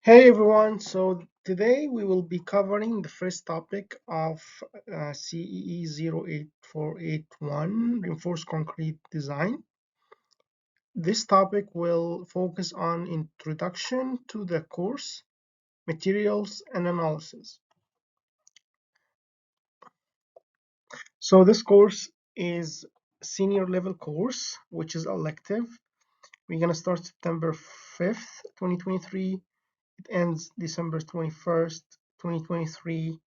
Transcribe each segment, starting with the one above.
Hey everyone, so today we will be covering the first topic of CEE 08481 reinforced concrete design. This topic will focus on introduction to the course, materials, and analysis. So this course is senior level course, which is elective. We're going to start September 5th, 2023. It ends December 21st, 2023.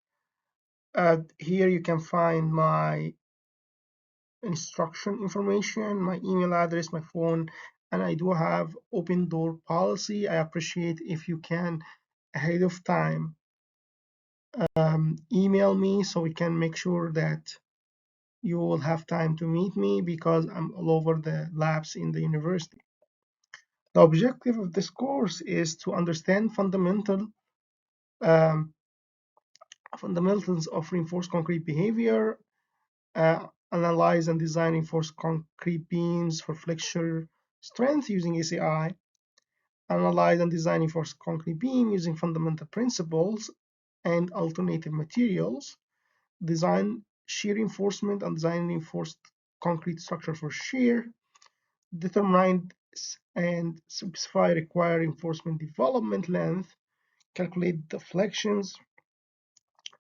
Here you can find my instruction information, my email address, my phone, and I do have open door policy. I appreciate if you can ahead of time email me so we can make sure that you will have time to meet me because I'm all over the labs in the university. The objective of this course is to understand um, fundamentals of reinforced concrete behavior, analyze and design reinforced concrete beams for flexure strength using ACI, analyze and design reinforced concrete beam using fundamental principles and alternative materials, design shear reinforcement and design reinforced concrete structure for shear, determine and specify required reinforcement development length, calculate deflections,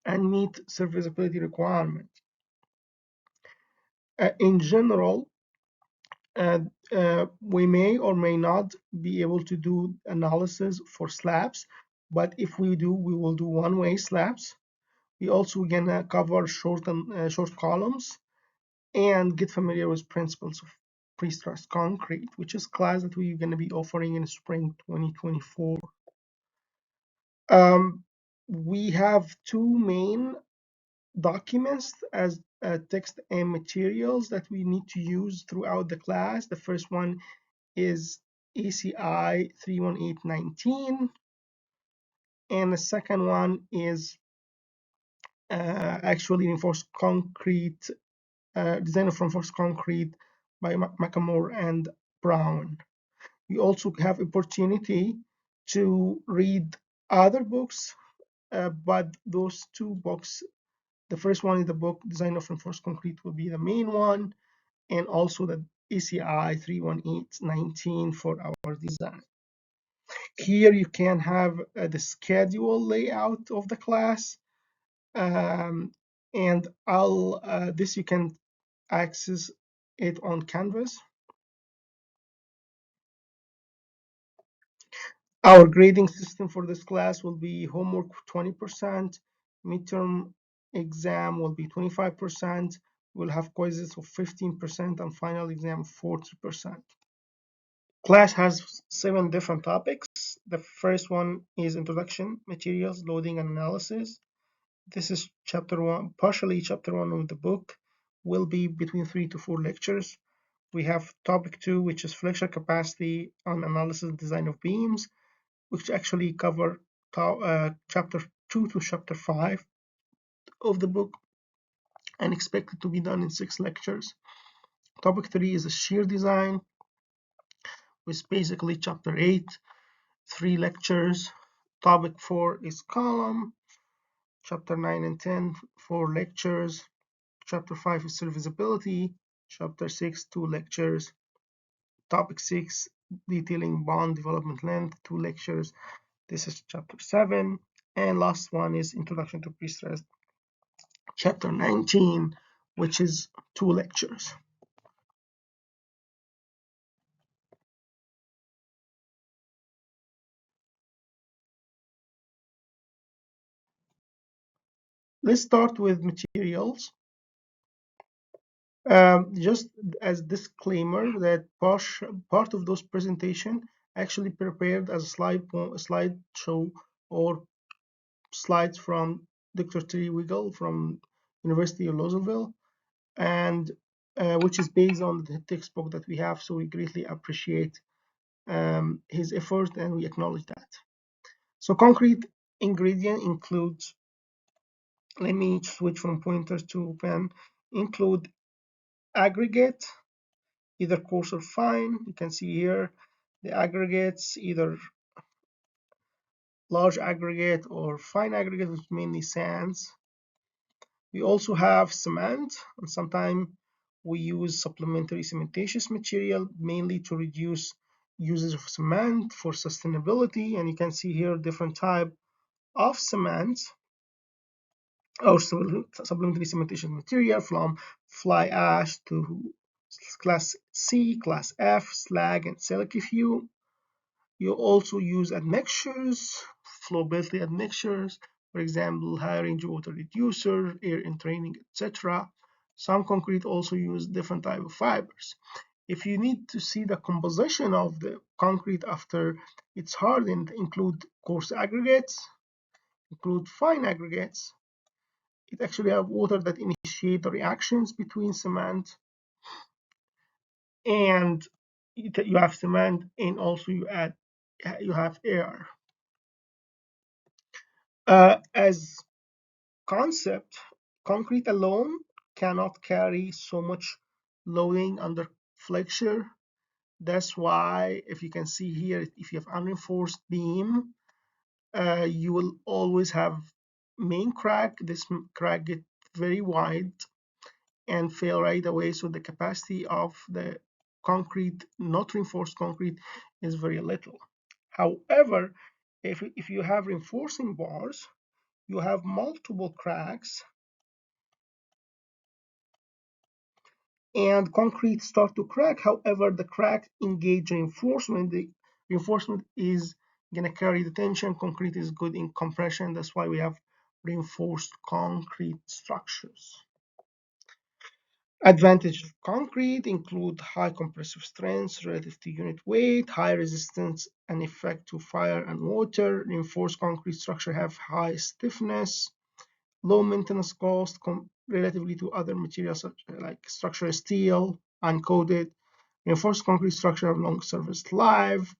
and meet serviceability requirements. In general, we may or may not be able to do analysis for slabs, but if we do, we will do one-way slabs. We also gonna cover short columns and get familiar with principles of pre-stressed concrete, which is class that we're gonna be offering in spring 2024. We have two main documents as text and materials that we need to use throughout the class. The first one is ACI 31819, and the second one is actually reinforced concrete, design of reinforced concrete by McAmore and Brown. You also have opportunity to read other books, but those two books, the first one is the book Design of Reinforced Concrete will be the main one, and also the ACI 31819 for our design. Here you can have the schedule layout of the class, and this you can access it on Canvas. Our grading system for this class will be homework 20%, midterm exam will be 25%, we'll have quizzes of 15%, and final exam 40%. Class has 7 different topics. The first one is introduction, materials, loading, and analysis. This is chapter 1, partially chapter 1 of the book, will be between 3 to 4 lectures. We have topic 2, which is flexure capacity on analysis and design of beams, which actually cover chapter 2 to chapter 5 of the book and expected to be done in 6 lectures. Topic 3 is a shear design, with basically chapter 8, 3 lectures. Topic 4 is column, chapter 9 and 10, 4 lectures. Chapter 5 is serviceability. Chapter 6, 2 lectures. Topic 6, detailing bond development length, 2 lectures. This is chapter 7. And last one is introduction to pre-stressed, chapter 19, which is 2 lectures. Let's start with materials. Just as disclaimer that part of those presentation actually prepared as a slideshow or slides from Dr. Terry Wiggle from University of Louisville, and which is based on the textbook that we have. So we greatly appreciate his effort and we acknowledge that. So concrete ingredient includes, let me switch from pointer to pen, include aggregate, either coarse or fine. You can see here the aggregates, either large aggregate or fine aggregate, which is mainly sands. We also have cement, and sometimes we use supplementary cementitious material mainly to reduce usage of cement for sustainability. And you can see here different type of cement or supplementary cementitious material, from fly ash to class C, class F, slag, and silica fuel. You also use admixtures, flowability admixtures, for example, high range water reducer, air entraining, etc. Some concrete also use different type of fibers. If you need to see the composition of the concrete after it's hardened, include coarse aggregates, include fine aggregates. It actually have water that initiate the reactions between cement, and you have cement, and also you have air. As concept, concrete alone cannot carry so much loading under flexure. That's why, if you can see here, if you have unreinforced beam, you will always have main crack. This crack get very wide and fail right away, so the capacity of the concrete, not reinforced concrete, is very little. However, if you have reinforcing bars, you have multiple cracks, and concrete start to crack. However, the crack engage reinforcement. The reinforcement is going to carry the tension. Concrete is good in compression. That's why we have reinforced concrete structures. Advantages of concrete include high compressive strength relative to unit weight, high resistance and effect to fire and water. Reinforced concrete structure have high stiffness, low maintenance cost relatively to other materials such like structural steel, uncoated. Reinforced concrete structure have long service life.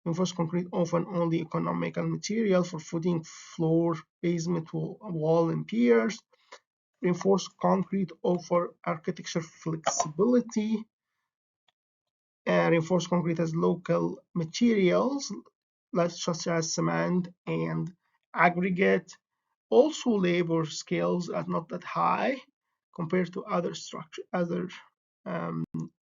Reinforced concrete often only economical material for footing, floor, basement, wall, and piers. Reinforced concrete offer architecture flexibility. Reinforced concrete has local materials such as cement and aggregate. Also, labor scales are not that high compared to other um,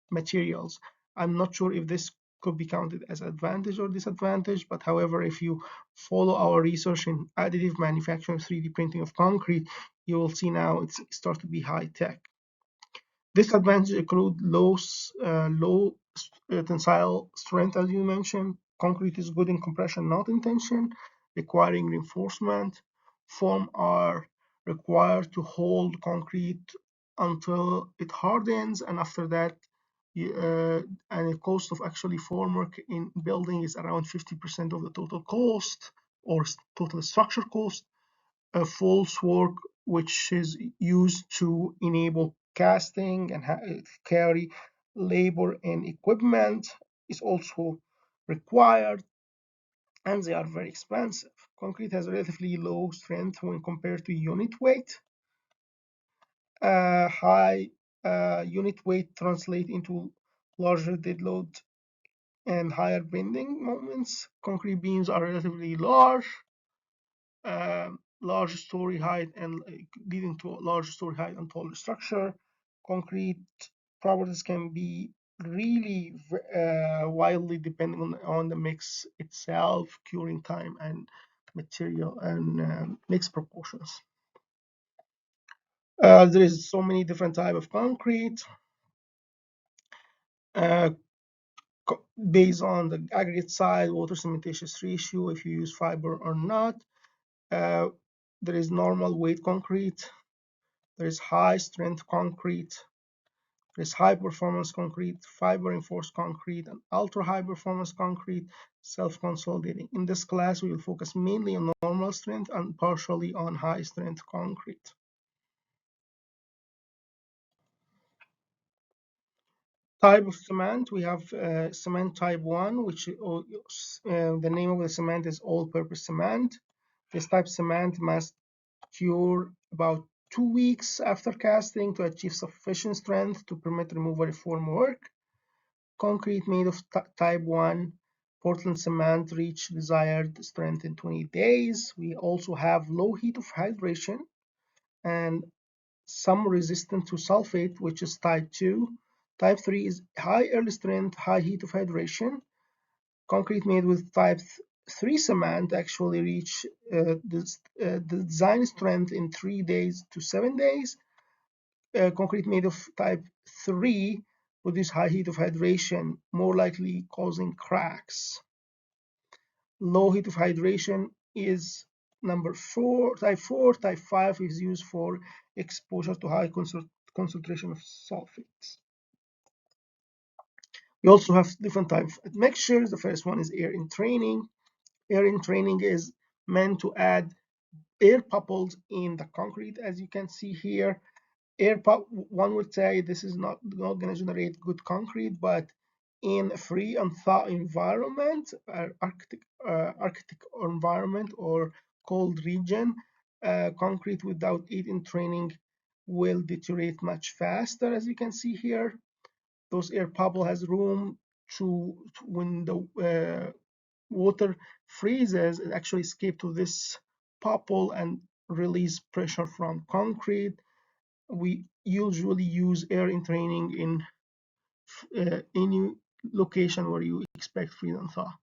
materials. I'm not sure if this could be counted as advantage or disadvantage, but however, if you follow our research in additive manufacturing, 3D printing of concrete, you will see now it's start to be high tech. Disadvantages include low tensile strength, as you mentioned. Concrete is good in compression, not in tension, requiring reinforcement. Foam are required to hold concrete until it hardens, and after that, and the cost of actually formwork in building is around 50% of the total cost or total structure cost. False work, which is used to enable casting and carry labor and equipment, is also required, and they are very expensive. Concrete has relatively low strength when compared to unit weight. High unit weight translate into larger dead load and higher bending moments. Concrete beams are relatively large, large story height, and leading to a large story height and taller structure. Concrete properties can be really wildly depending on the mix itself, curing time, and material and mix proportions. There is so many different type of concrete based on the aggregate size, water cementitious ratio, if you use fiber or not. There is normal weight concrete, there is high strength concrete, there is high performance concrete, fiber reinforced concrete, and ultra high performance concrete, self-consolidating. In this class, we will focus mainly on normal strength and partially on high strength concrete. Type of cement, we have cement type 1, which the name of the cement is all-purpose cement. This type of cement must cure about 2 weeks after casting to achieve sufficient strength to permit removal reform work. Concrete made of type 1 Portland cement reach desired strength in 20 days. We also have low heat of hydration and some resistant to sulfate, which is type 2. Type 3 is high early strength, high heat of hydration. Concrete made with type 3 cement actually reach the design strength in 3 days to 7 days. Concrete made of type 3 produce high heat of hydration, more likely causing cracks. Low heat of hydration is number 4, type 4. Type 5 is used for exposure to high concentration of sulfates. We also have different types of mixtures. The first one is air entraining. Air entraining is meant to add air bubbles in the concrete, as you can see here. One would say this is not going to generate good concrete, but in a free and thaw environment, Arctic environment or cold region, concrete without air entraining will deteriorate much faster, as you can see here. Those air bubble has room to when the water freezes, it actually escape to this bubble and release pressure from concrete. We usually use air entraining in any location where you expect freeze and thaw.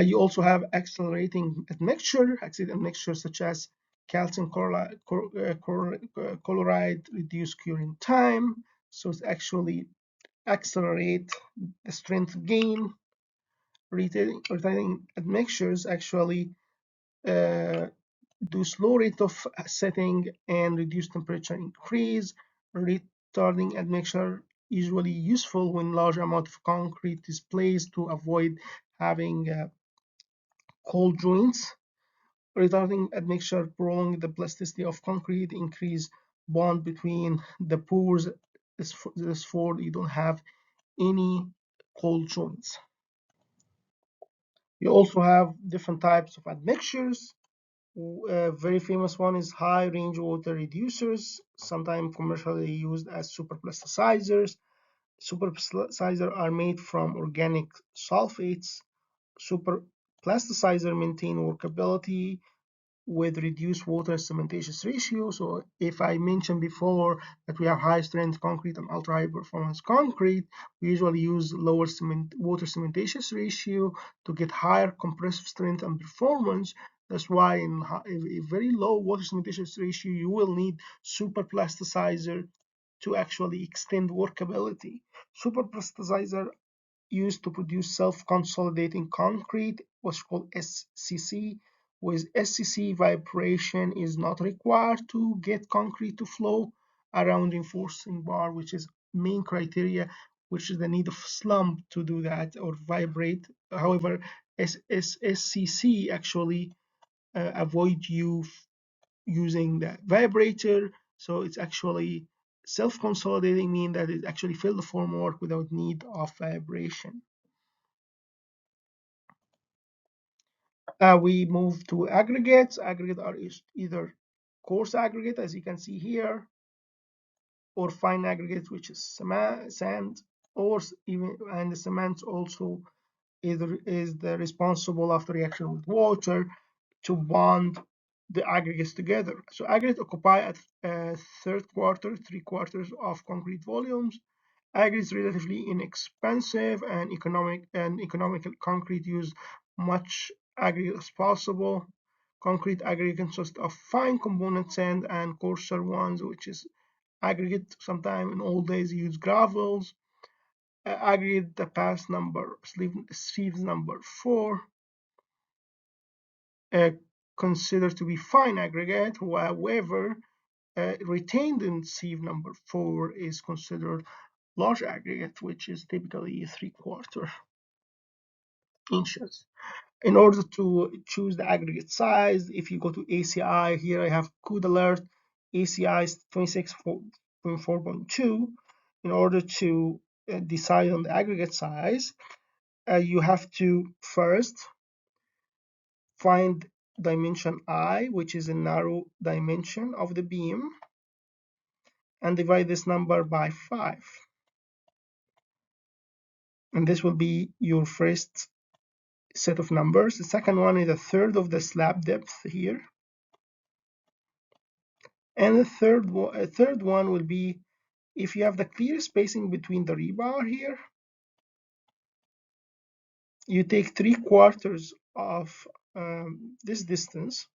You also have accelerating admixture such as calcium chloride reduce curing time, so it's actually accelerate the strength gain. Retaining admixtures actually do slow rate of setting and reduce temperature increase. Retarding admixture usually useful when large amount of concrete is placed to avoid having cold joints. Retarding admixture prolong the plasticity of concrete, increase bond between the pores. This for you don't have any cold joints. You also have different types of admixtures. A very famous one is high range water reducers, sometimes commercially used as superplasticizers. Superplasticizers are made from organic sulfates. Superplasticizer maintain workability with reduced water cementitious ratio. So if I mentioned before that we have high strength concrete and ultra high performance concrete, we usually use lower water cementitious ratio to get higher compressive strength and performance. That's why in a very low water cementitious ratio, you will need super plasticizer to actually extend workability. Super plasticizer used to produce self-consolidating concrete, what's called SCC. With SCC, vibration is not required to get concrete to flow around reinforcing bar, which is main criteria, which is the need of slump to do that or vibrate. However, SCC actually avoid you using the vibrator, so it's actually self-consolidating, mean that it actually fill the formwork without need of vibration. We move to aggregates. Aggregates are either coarse aggregate, as you can see here, or fine aggregates, which is sand, or even and the cement also either is the responsible after reaction with water to bond the aggregates together. So aggregates occupy at third quarter, 3/4 of concrete volumes. Aggregate is relatively inexpensive and economical. Concrete use much aggregate as possible. Concrete aggregate consists of fine component sand and coarser ones, which is aggregate. Sometimes in old days use gravels. Aggregate the pass number, sleeves number 4, considered to be fine aggregate. However, retained in sieve number 4 is considered large aggregate, which is typically 3/4 inches. In order to choose the aggregate size, if you go to ACI, here I have code alert, ACI is 26.4.2. In order to decide on the aggregate size, you have to first find dimension I, which is a narrow dimension of the beam, and divide this number by 5. and this will be your first set of numbers. The second one is a third of the slab depth here, and the third one will be if you have the clear spacing between the rebar here, you take 3/4 of this distance,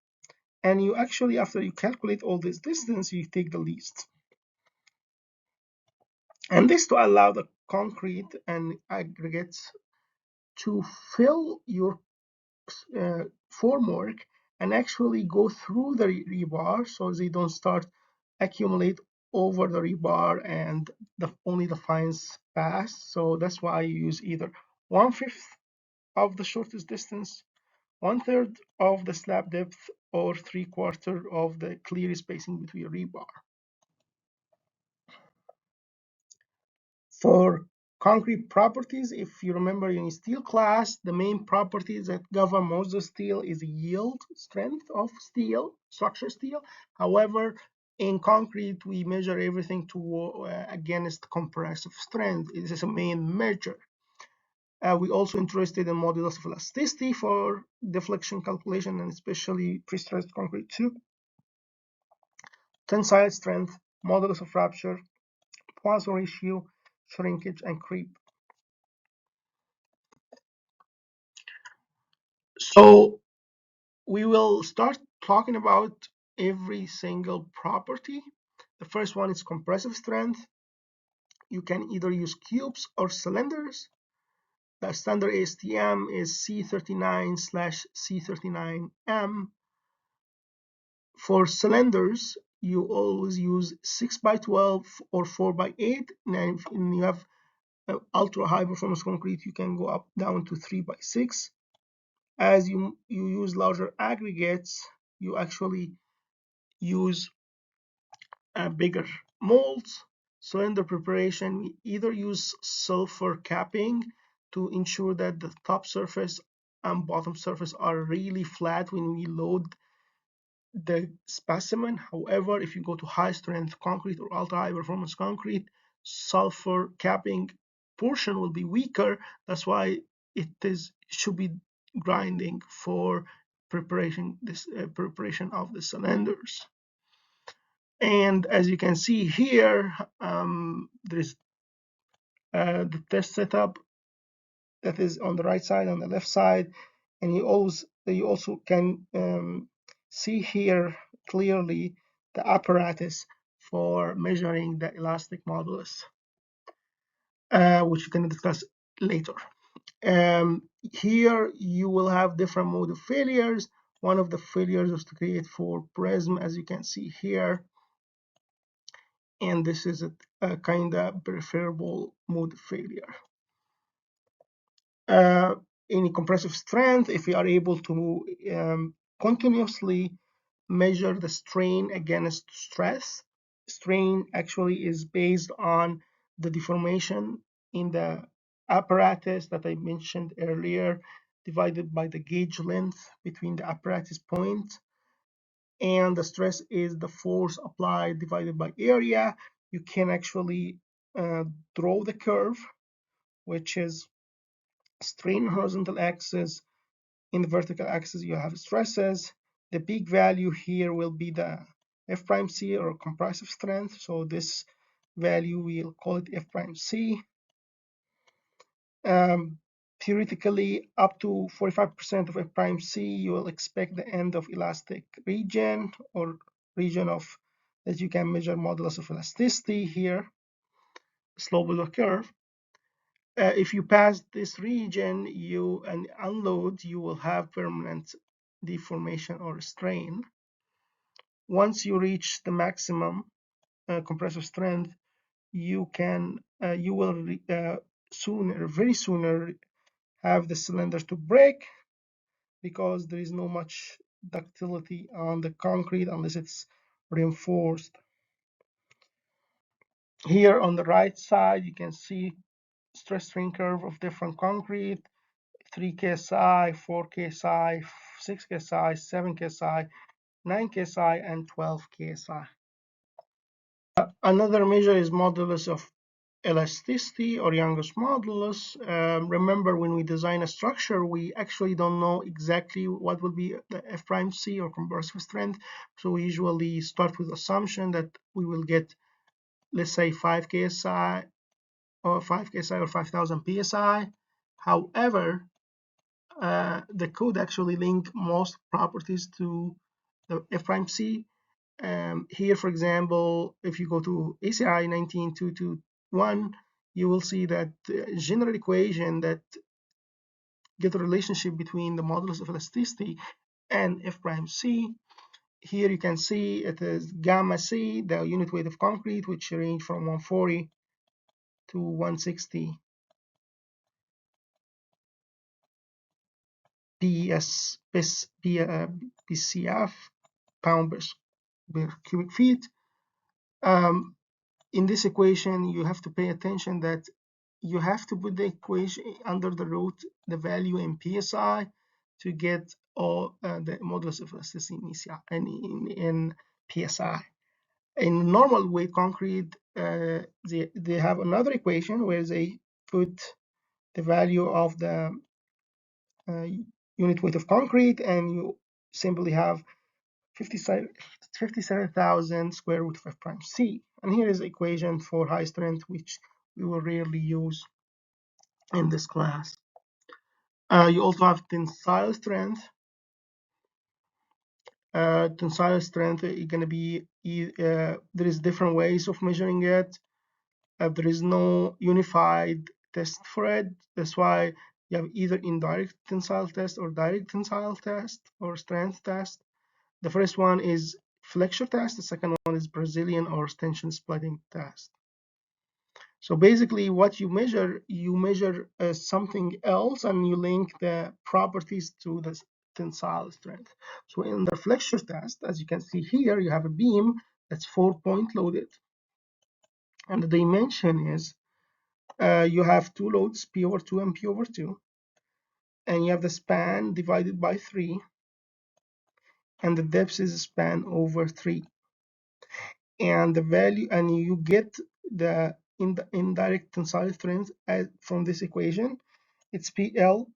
and you actually, after you calculate all this distance, you take the least. And this to allow the concrete and aggregates to fill your formwork and actually go through the rebar, so they don't start accumulate over the rebar and only the fines pass. So that's why you use either 1/5 of the shortest distance, 1/3 of the slab depth, or 3/4 of the clear spacing between rebar. For concrete properties, if you remember in steel class, the main properties that govern most of steel is yield strength of steel, structure steel. However, in concrete, we measure everything against compressive strength. It is a main measure. We also interested in modulus of elasticity for deflection calculation, and especially pre-stressed concrete too. Tensile strength, modulus of rupture, Poisson ratio, shrinkage, and creep. So we will start talking about every single property. The first one is compressive strength. You can either use cubes or cylinders. The standard ASTM is C39/C39M. For cylinders, you always use 6x12 or 4x8. And if you have ultra high performance concrete, you can go up down to 3x6. As you use larger aggregates, you actually use bigger molds. Cylinder preparation, we either use sulfur capping to ensure that the top surface and bottom surface are really flat when we load the specimen. However, if you go to high strength concrete or ultra high performance concrete, sulfur capping portion will be weaker. That's why it should be grinding for preparation of the cylinders. And as you can see here, there's the test setup that is on the right side, on the left side, and you also can see here clearly the apparatus for measuring the elastic modulus, which we can discuss later. Here you will have different mode of failures. One of the failures is to create for prism, as you can see here, and this is a kind of preferable mode of failure. Any compressive strength, if we are able to continuously measure the strain against stress. Strain actually is based on the deformation in the apparatus that I mentioned earlier, divided by the gauge length between the apparatus points, and the stress is the force applied divided by area. You can actually draw the curve, which is strain horizontal axis. In the vertical axis, you have stresses. The peak value here will be the F prime C, or compressive strength. So this value, we'll call it F prime C. Theoretically, up to 45% of F prime C, you will expect the end of elastic region, or region of that you can measure modulus of elasticity here, slope of the curve. If you pass this region and unload, you will have permanent deformation or strain. Once you reach the maximum compressive strength, you will very sooner have the cylinders to break, because there is no much ductility on the concrete unless it's reinforced. Here on the right side, you can see stress strain curve of different concrete: 3 KSI, 4 KSI, 6 KSI, 7 KSI, 9 KSI, and 12 KSI. Another measure is modulus of elasticity or Young's modulus. Remember, when we design a structure, we actually don't know exactly what will be the F prime C or compressive strength. So we usually start with assumption that we will get, let's say, 5 KSI or 5,000 PSI. However, the code actually link most properties to the F prime C. Here, for example, if you go to ACI 19221, you will see that the general equation that get a relationship between the modulus of elasticity and F prime C. Here you can see it is gamma C, the unit weight of concrete, which range from 140 to 160 PCF, pound per cubic feet. In this equation, you have to pay attention that you have to put the equation under the root, the value in PSI to get all the modulus of elasticity in PSI. In normal weight concrete, they have another equation where they put the value of the unit weight of concrete, and you simply have 57,000 square root of F prime C. And here is the equation for high strength, which we will rarely use in this class. You also have tensile strength. Tensile strength is going to be, there is different ways of measuring it. There is no unified test for it. That's why you have either indirect tensile test or direct tensile test or strength test. The first one is flexure test. The second one is Brazilian or tension splitting test. So basically what you measure something else, and you link the properties to the tensile strength. So in the flexure test, as you can see here, you have a beam that's 4-point loaded. And the dimension is, you have two loads, P over 2 and P over 2. And you have the span divided by 3. And the depth is span over 3. And the value, and you get the indirect tensile strength from this equation. It's PL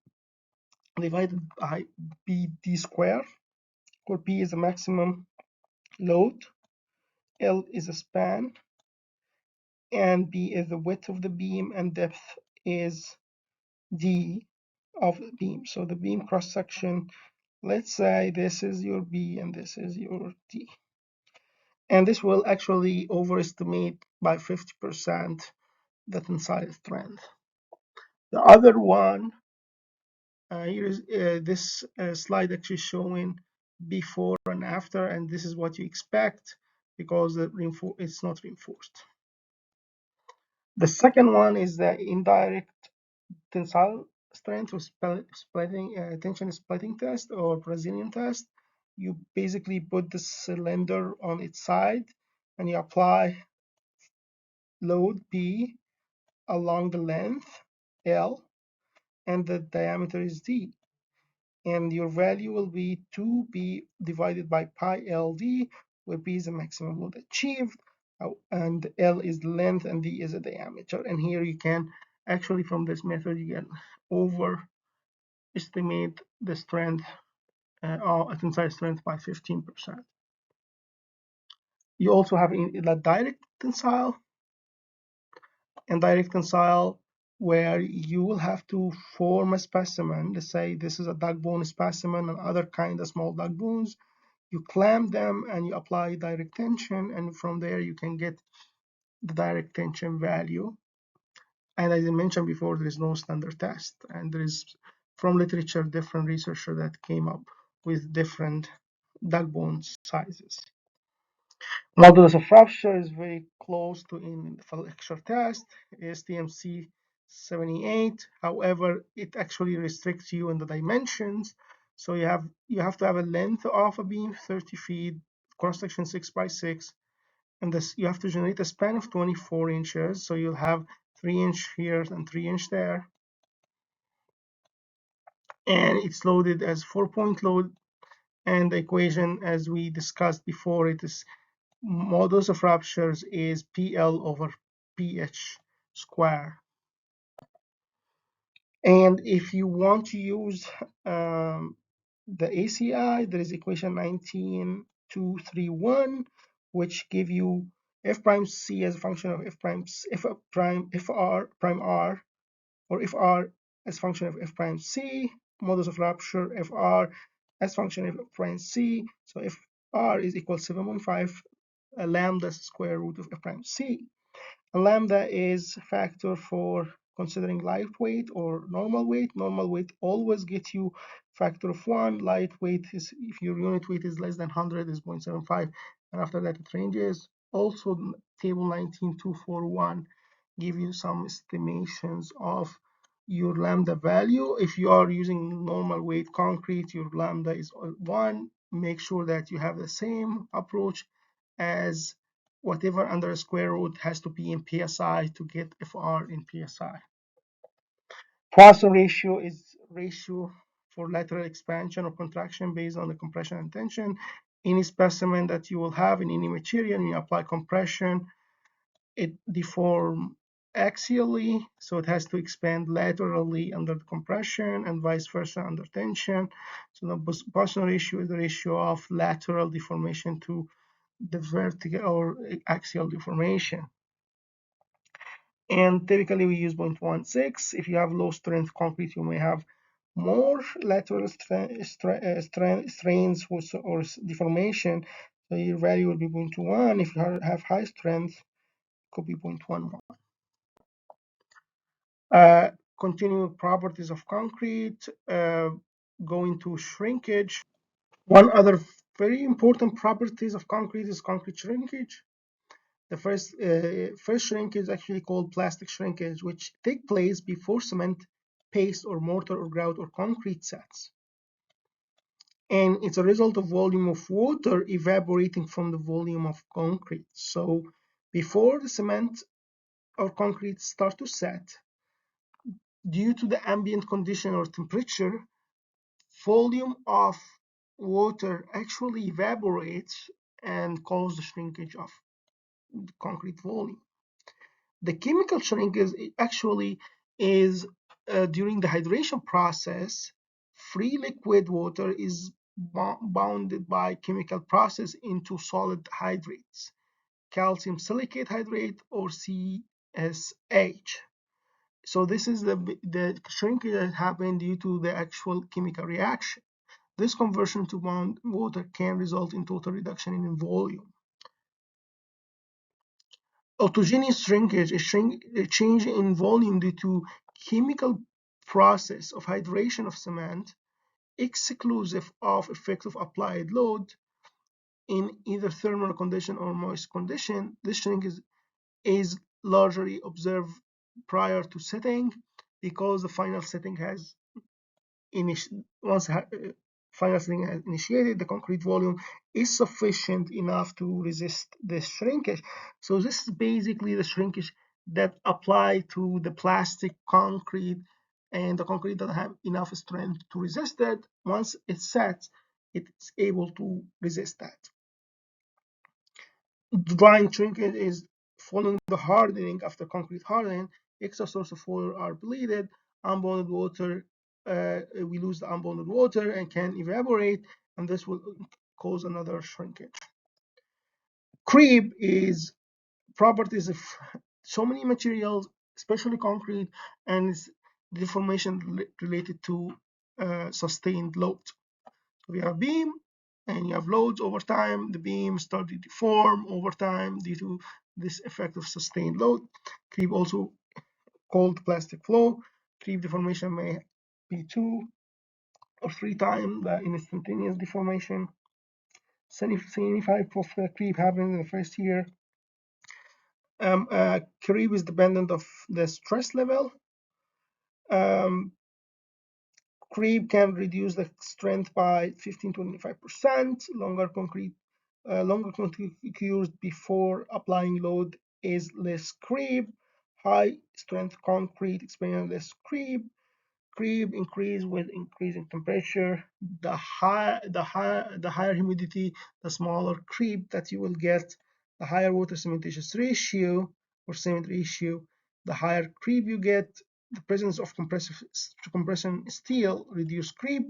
divided by BD square, where P is the maximum load, L is a span, and B is the width of the beam, and depth is D of the beam. So the beam cross section, let's say this is your B and this is your D. And this will actually overestimate by 50% the tensile strength. The other one, here is this slide actually showing before and after, and this is what you expect because it's not reinforced. The second one is the indirect tensile strength or tension splitting test or Brazilian test. You basically put the cylinder on its side and you apply load P along the length L, and the diameter is D. And your value will be 2p divided by pi LD, where p is the maximum load achieved, and L is the length and D is the diameter. And here you can actually, from this method, you can overestimate the strength, tensile strength by 15%. You also have the direct tensile, and direct tensile where you will have to form a specimen. Let's say this is a dug bone specimen and other kind of small dug bones. You clamp them and you apply direct tension, and from there you can get the direct tension value. And as I mentioned before, there is no standard test, and there is, from literature, different researchers that came up with different dug bone sizes. Modulus of rupture is very close to in the flexure test, is TMC 78. However, it actually restricts you in the dimensions. So you have to have a length of a beam 30 feet, cross section 6 by 6, and this you have to generate a span of 24 inches. So you'll have 3 inch here and 3 inch there, and it's loaded as 4-point load. And the equation, as we discussed before, it is modulus of ruptures is PL over PH square. And if you want to use the ACI, there is equation 19231, which give you f prime c as a function of f prime r prime r, or f r as a function of f prime c, modulus of rupture f r as function of f prime c. So if r is equal to 7.5 lambda square root of f prime c. And lambda is factor for considering lightweight or normal weight. Normal weight always gets you factor of 1. Lightweight is, if your unit weight is less than 100, is 0.75, and after that it ranges. Also, table 19241 give you some estimations of your lambda value. If you are using normal weight concrete, your lambda is 1. Make sure that you have the same approach as whatever under a square root has to be in PSI to get FR in PSI. Poisson ratio is ratio for lateral expansion or contraction based on the compression and tension. Any specimen that you will have in any material, when you apply compression, it deforms axially, so it has to expand laterally under the compression and vice versa under tension. So the Poisson ratio is the ratio of lateral deformation to the vertical or axial deformation. And typically we use 0.16. If you have low strength concrete, you may have more lateral strains or deformation. So your value will be 0.21. If you have high strength, it could be 0.11. Continuing properties of concrete, going to shrinkage. One other very important properties of concrete is concrete shrinkage. The first shrinkage is actually called plastic shrinkage, which take place before cement, paste, or mortar or grout or concrete sets. And it's a result of volume of water evaporating from the volume of concrete. So before the cement or concrete start to set, due to the ambient condition or temperature, volume of water actually evaporates and causes the shrinkage of the concrete volume. The chemical shrinkage actually is during the hydration process, free liquid water is bounded by chemical process into solid hydrates, calcium silicate hydrate or CSH. So this is the shrinkage that happened due to the actual chemical reaction. This conversion to bound water can result in total reduction in volume. Autogeneous shrinkage is a change in volume due to chemical process of hydration of cement exclusive of effect of applied load in either thermal condition or moist condition. This shrinkage is largely observed prior to setting because the final setting has once final setting has initiated, the concrete volume is sufficient enough to resist this shrinkage. So this is basically the shrinkage that apply to the plastic concrete, and the concrete that have enough strength to resist that. Once it sets, it's able to resist that. Drying shrinkage is following the hardening. After concrete hardening, extra source of oil are bleeded, unbonded water, we lose the unbonded water and can evaporate, and this will cause another shrinkage. Creep is properties of so many materials, especially concrete, and it's deformation related to sustained load. So we have beam and you have loads over time. The beam start to deform over time due to this effect of sustained load. Creep, also called plastic flow. Creep deformation may be 2 or 3 times the instantaneous deformation. 75% of creep happens in the first year. Creep is dependent of the stress level. Creep can reduce the strength by 15-25%. Longer concrete cures before applying load is less creep. High strength concrete experience less creep. Creep increase with increasing temperature. The higher humidity, the smaller creep that you will get. The higher water cementitious ratio or cement ratio, The higher creep you get, the presence of compression steel reduce creep.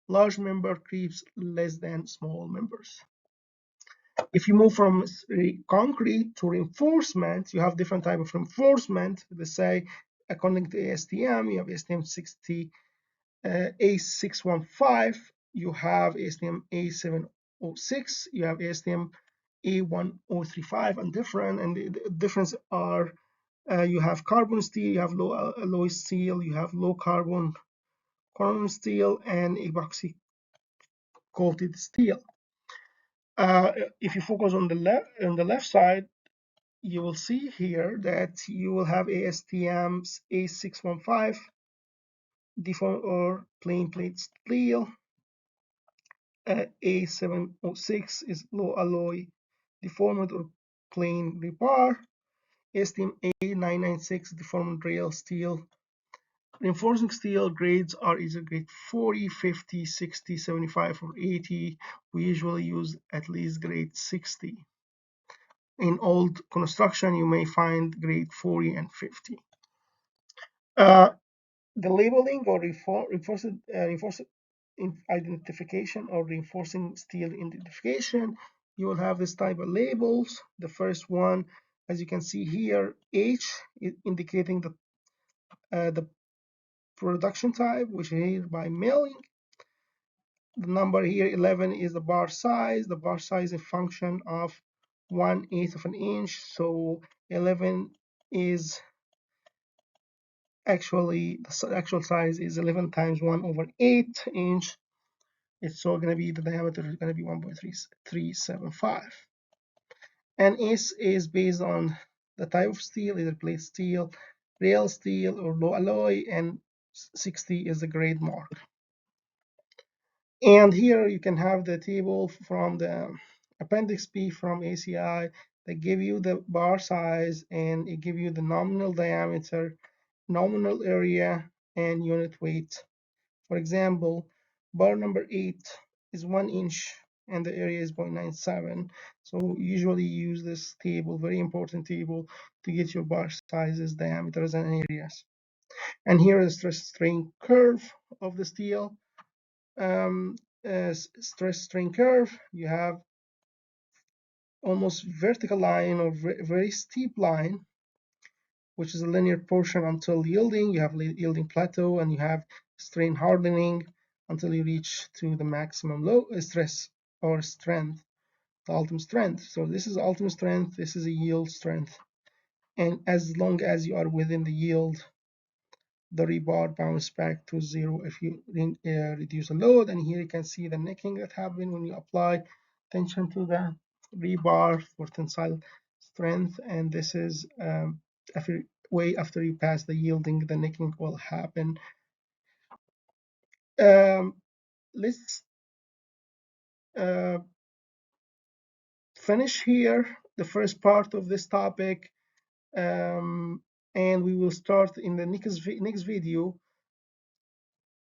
Large member creeps less than small members. If you move from concrete to reinforcement, you have different type of reinforcement. Let's say, according to ASTM, you have ASTM A615, you have ASTM A706, you have ASTM A1035, and different. And the difference are you have carbon steel, you have low alloy steel, you have low carbon steel, and epoxy coated steel. If you focus on the left side, you will see here that you will have ASTM's A615 deformed or plain plate steel. A706 is low alloy deformed or plain rebar. ASTM A996 deformed rail steel. Reinforcing steel grades are either grade 40, 50, 60, 75, or 80. We usually use at least grade 60. In old construction, you may find grade 40 and 50. The labeling or reinforced identification or reinforcing steel identification, you will have this type of labels. The first one, as you can see here, H is indicating the production type, which is here by milling. The number here 11 is the bar size. The bar size is a function of 1/8 of an inch. So 11 is actually, the actual size is 11 times 1/8 inch. It's so going to be, the diameter is going to be 1.375. And S is based on the type of steel, either plate steel, rail steel, or low alloy, and 60 is the grade mark. And here you can have the table from the Appendix B from ACI that give you the bar size, and it give you the nominal diameter, nominal area, and unit weight. For example, bar number 8 is 1 inch and the area is 0.97. So usually use this table, very important table, to get your bar sizes, diameters, and areas. And here is the stress strain curve of the steel. Stress strain curve, you have almost vertical line or very steep line, which is a linear portion until yielding. You have yielding plateau, and you have strain hardening until you reach to the maximum low stress or strength, the ultimate strength. So this is ultimate strength, this is a yield strength. And as long as you are within the yield, the rebar bounce back to zero if you reduce the load. And here you can see the necking that happened when you apply tension to the rebar for tensile strength. And this is after you pass the yielding, the necking will happen. Let's finish here the first part of this topic, and we will start in the next video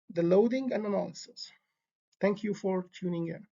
the loading and analysis. Thank you for tuning in.